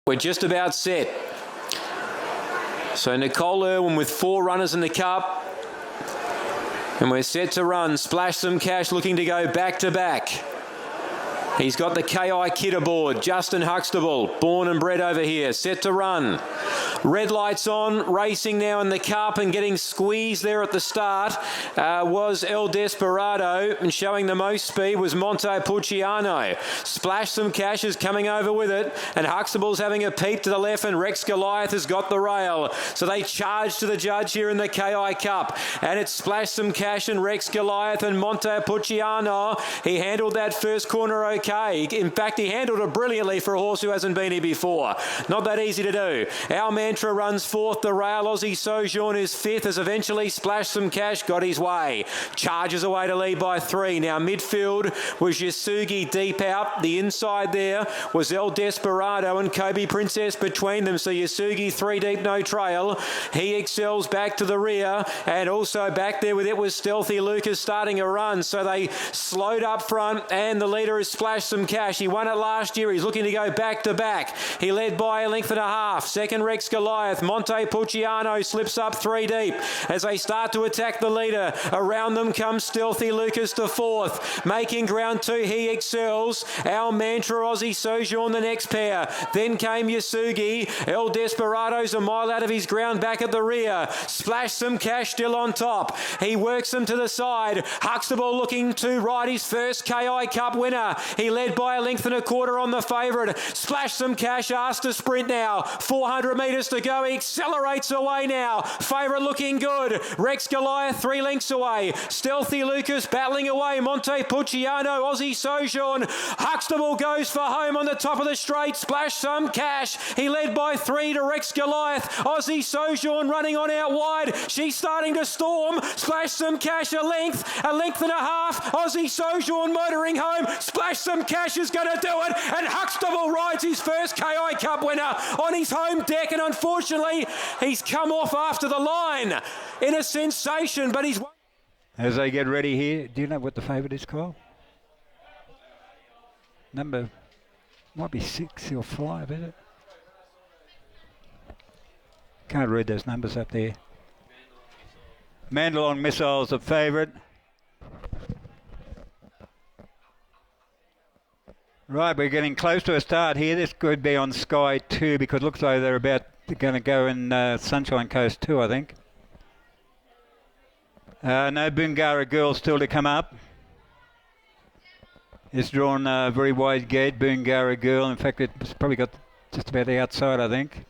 We're just about set. So Nicole Irwin with 4 runners in the Cup. And we're set to run. Splash Some Cash looking to go back to back. He's got the KI kit aboard. Justin Huxtable, born and bred over here, set to run. Red lights on, racing now in the Cup and getting squeezed there at the start was El Desperado, and showing the most speed was Montepulciano. Splash Some Cash is coming over with it, and Huxtable's having a peep to the left, and Rex Goliath has got the rail. So they charge to the judge here in the KI Cup, and it's Splash Some Cash and Rex Goliath and Montepulciano. He handled that first corner okay. In fact, he handled it brilliantly for a horse who hasn't been here before. Not that easy to do. Our Mantra runs fourth. The rail Aussie Sojourn is fifth as eventually Splash Some Cash got his way. Charges away to lead by 3. Now midfield was Yasugi deep out. The inside there was El Desperado and Kobe Princess between them. So Yasugi 3 deep, no trail. He excels back to the rear, and also back there with it was Stealthy Lucas starting a run. So they slowed up front, and the leader is Splash Some Cash. He won it last year. He's looking to go back to back. He led by a length and a half. Second Rex Goliath. Montepulciano slips up 3 deep as they start to attack the leader. Around them comes Stealthy Lucas to 4th. Making ground 2, He Excels. Our Mantra, Aussie Sojourn the next pair. Then came Yasugi. El Desperado's a mile out of his ground back at the rear. Splash Some Cash still on top. He works them to the side. Huxtable looking to ride his first KI Cup winner. He led by a length and a quarter on the favourite. Splash Some Cash asked to sprint now. 400 metres to go. He accelerates away now. Favourite looking good. Rex Goliath 3 lengths away. Stealthy Lucas battling away. Montepulciano, Aussie Sojourn. Huxtable goes for home on the top of the straight. Splash Some Cash. He led by 3 to Rex Goliath. Aussie Sojourn running on out wide. She's starting to storm. Splash Some Cash a length and a half. Aussie Sojourn motoring home. Splash Some Cash is going to do it, and Huxtable rides his first KI Cup winner on his home deck, and unfortunately he's come off after the line in a sensation, but he's... As they get ready here, do you know what the favourite is, Kyle? Number, might be 6 or 5, is it? Can't read those numbers up there. Mandalong Missile's the favourite. Right, we're getting close to a start here. This could be on Sky 2 because it looks like they're going to go in Sunshine Coast 2, I think. No Boongara Girl still to come up. It's drawn a very wide gate, Boongara Girl. In fact, it's probably got just about the outside, I think.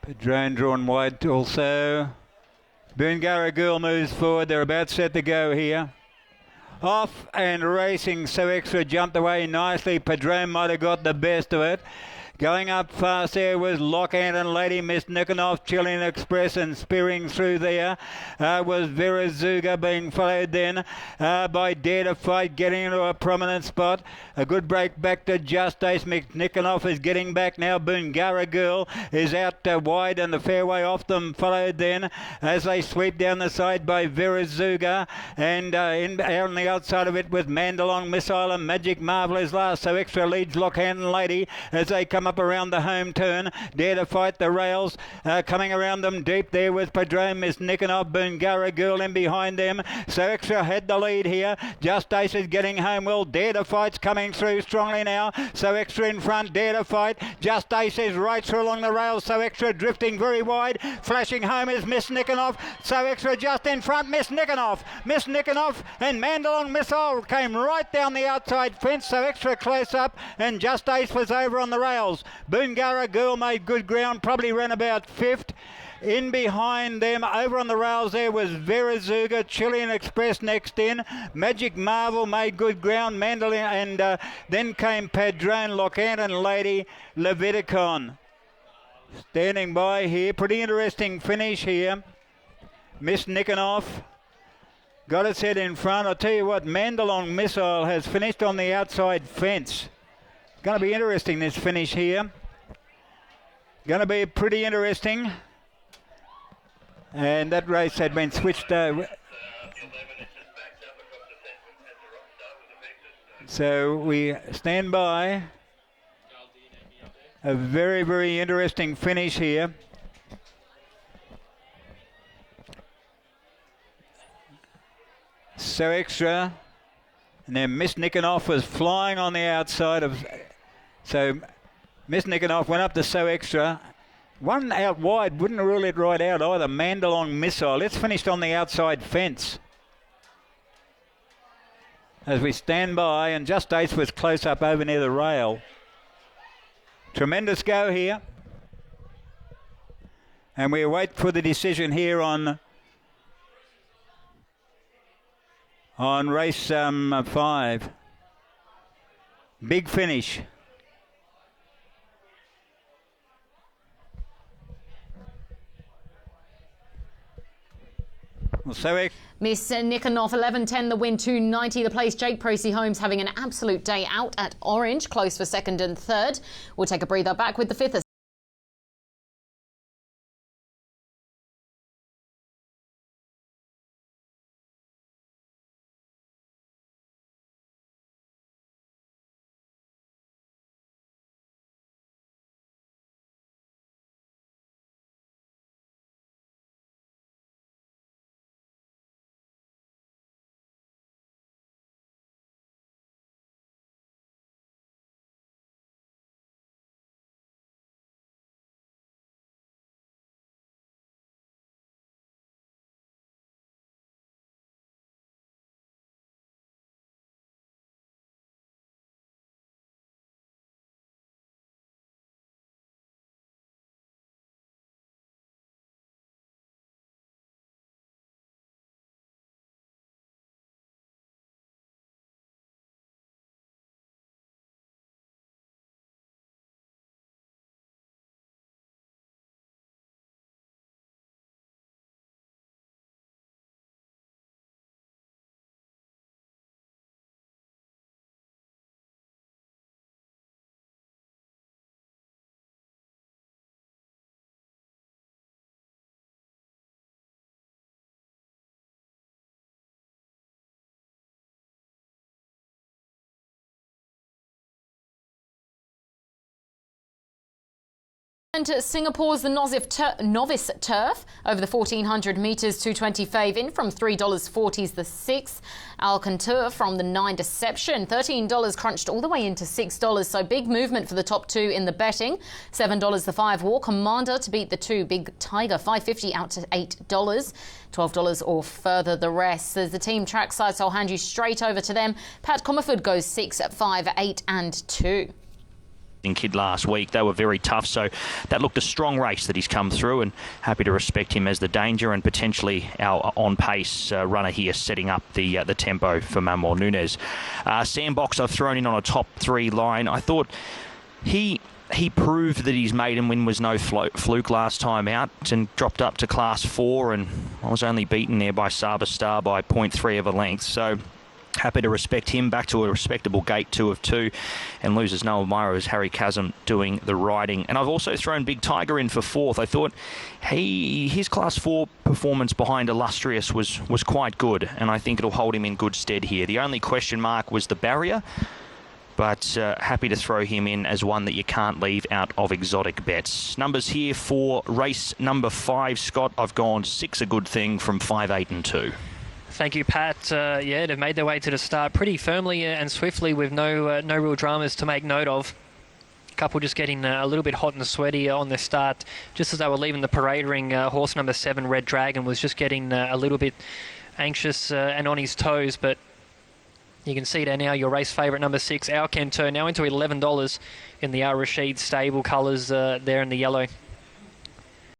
Padrone drawn wide also. Boongara Girl moves forward. They're about set to go here. Off and racing, So Extra jumped away nicely. Padrone might have got the best of it. Going up fast there was Lockhand and Lady Miss Nikanoff, Chilean Express, and spearing through there was Vera Zuga, being followed then by Dare to Fight, getting into a prominent spot. A good break back to Just Ace. Nikanoff is getting back now. Boongara Girl is out wide and the fairway off them, followed then as they sweep down the side by Vera Zuga, and on the outside of it with Mandalong Missile and Magic Marvel is last. So Extra leads Lockhand and Lady as they come up around the home turn. Dare to Fight the rails coming around them deep there with Padrone, Miss Nikanoff, Boongara Girl in behind them. So Extra had the lead here. Just Ace is getting home well. Dare to Fight's coming through strongly now. So Extra in front. Dare to Fight. Just Ace is right through along the rails. So Extra drifting very wide. Flashing home is Miss Nikanoff. So Extra just in front. Miss Nikanoff and Mandalong Missile came right down the outside fence. So Extra close up, and Just Ace was over on the rails. Boongara Girl made good ground, probably ran about 5th. In behind them, over on the rails there was Vera Zuga, Chilean Express next in. Magic Marvel made good ground, Mandolin, and then came Padrone, Lockhand and Lady Leviticon. Standing by here, pretty interesting finish here. Miss Nikanoff got its head in front. I'll tell you what, Mandalong Missile has finished on the outside fence. Going to be interesting, this finish here. Going to be pretty interesting. And that race had been switched over. So we stand by. A very, very interesting finish here. So Extra, and then Miss Nikonov was flying on the outside of. So Miss Nikonov went up to So Extra. One out wide wouldn't rule it right out either. Mandalong Missile. It's finished on the outside fence. As we stand by, and Just Ace was close up over near the rail. Tremendous go here. And we wait for the decision here on race 5. Big finish. Well, so Miss Nikonov, 11.10 the win, 2.90 the place. Jake Procey Holmes having an absolute day out at Orange, close for second and third. We'll take a breather back with the fifth. And Singapore's the Novice Turf over the 1400 metres, 220 fave in from $3.40 the sixth. Alcantur from the 9 Deception, $13 crunched all the way into $6. So big movement for the top two in the betting. $7 the 5 War Commander to beat the 2 Big Tiger, $5.50 out to $8. $12 or further the rest. There's the team trackside, so I'll hand you straight over to them. Pat Comerford goes 6, 5, 8 and 2. Kid last week. They were very tough, so that looked a strong race that he's come through, and happy to respect him as the danger and potentially our on-pace runner here, setting up the tempo for Manuel Nunes. Sandbox I've thrown in on a top 3 line. I thought he proved that his maiden win was no fluke last time out and dropped up to class 4, and I was only beaten there by Saba Star by 0.3 of a length, so happy to respect him. Back to a respectable gate 2 of 2, and loses Noah Myra as Harry Chasm doing the riding. And I've also thrown Big Tiger in for 4th. I thought his class 4 performance behind Illustrious was quite good, and I think it'll hold him in good stead here. The only question mark was the barrier, but happy to throw him in as one that you can't leave out of exotic bets. Numbers here for race number 5, Scott. I've gone 6 a good thing from 5, 8 and 2. Thank you, Pat. They've made their way to the start pretty firmly and swiftly with no real dramas to make note of. A couple just getting a little bit hot and sweaty on their start. Just as they were leaving the parade ring, horse number 7, Red Dragon, was just getting a little bit anxious and on his toes, but you can see there now your race favourite number 6, Alcantur, now into $11 in the Al Rashid stable colours there in the yellow.